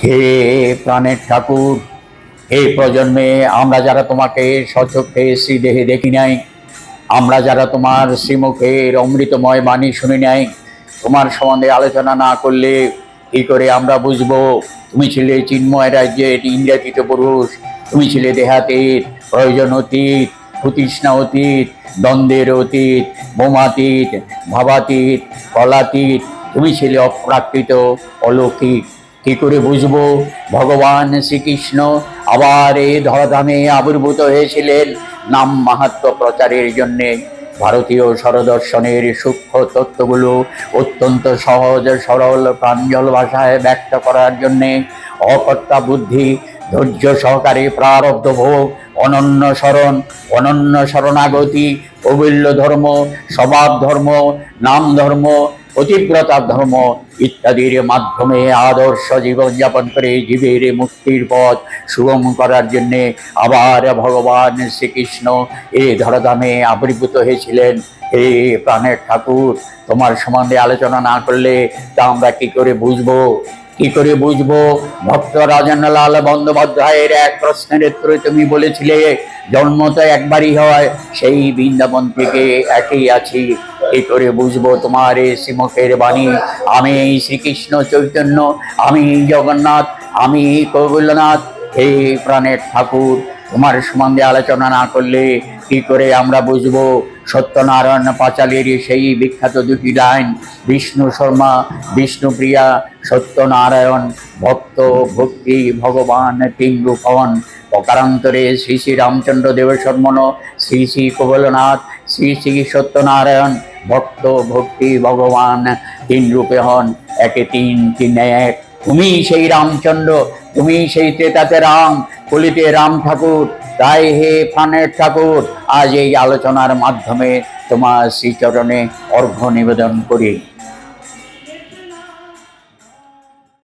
হে প্রাণের ঠাকুর, এই প্রজন্মে আমরা যারা তোমাকে স্বচক্ষে শ্রীদেহে দেখি নাই, আমরা যারা তোমার শ্রীমুখের অমৃতময় বাণী শুনি নাই, তোমার সম্বন্ধে আলোচনা না করলে কি করে আমরা বুঝবো তুমি ছিলে চিন্ময় রাজ্যের ইন্দ্রাতীত পুরুষ, তুমি ছিলে দেহাতীত, প্রয়োজন অতীত, প্রতৃষ্ণা অতীত, দ্বন্দ্বের অতীত, বোমাতীত, ভাবাতীত, কলাতীত, তুমি ছিলে অপ্রাকৃত, অলৌকিক। কি করে বুঝবো ভগবান শ্রীকৃষ্ণ আবার এই ধরাধামে আবির্ভূত হয়েছিলেন নাম মাহাত্ম্য প্রচারের জন্যে? ভারতীয় স্বরদর্শনের সূক্ষ্ম তত্ত্বগুলো অত্যন্ত সহজ সরল প্রাঞ্জল ভাষায় ব্যক্ত করার জন্যে অকর্তা বুদ্ধি, ধৈর্য সহকারে প্রারব্ধ ভোগ, অনন্য শরণাগতি, কৌবিল্য ধর্ম, স্বভাব ধর্ম, নাম ধর্ম, পতিব্রতার ধর্ম ইত্যাদির মাধ্যমে আদর্শ জীবনযাপন করে জীবের মুক্তির পথ সুগম করার জন্যে আবার ভগবান শ্রীকৃষ্ণ এই ধরাধামে আবির্ভূত হয়েছিলেন। হে প্রাণের ঠাকুর, তোমার সম্বন্ধে আলোচনা না করলে তা আমরা কি করে বুঝবো? কি করে বুঝবো? ভক্ত রাজেন্দ্রলাল বন্দ্যোপাধ্যায়ের এক প্রশ্নের উত্তরে তুমি বলেছিলে, জন্ম তো একবারই হয়, সেই বৃন্দাবন থেকে একই আছি। কি করে বুঝবো তোমার এই শ্রীমুখের বাণী? আমি শ্রীকৃষ্ণ চৈতন্য, আমি জগন্নাথ, আমি কৌবল্যনাথ। হে প্রাণের ঠাকুর, তোমার সম্বন্ধে আলোচনা না করলে কি করে আমরা বুঝবো সত্যনারায়ণ পাঁচালীর সেই বিখ্যাত দুটি লাইন, বিষ্ণু শর্মা বিষ্ণুপ্রিয়া সত্যনারায়ণ ভক্ত ভক্তি ভগবান তিন রূপন। প্রকারান্তরে শ্রী শ্রী রামচন্দ্র দেব শর্মণ, শ্রী শ্রী কৌবল্যনাথ, শ্রী শ্রী সত্যনারায়ণ ভক্ত ভক্তি ভগবান তিন রূপে হন, একে তিন, তিন এক। তুমি সেই রামচন্দ্র, তুমি সেই ত্রেতাতে রাম, কলিতে রাম ঠাকুর। তাই হে প্রাণের ঠাকুর, আজ এই আলোচনার মাধ্যমে তোমার শ্রীচরণে অর্ঘ্য নিবেদন করি।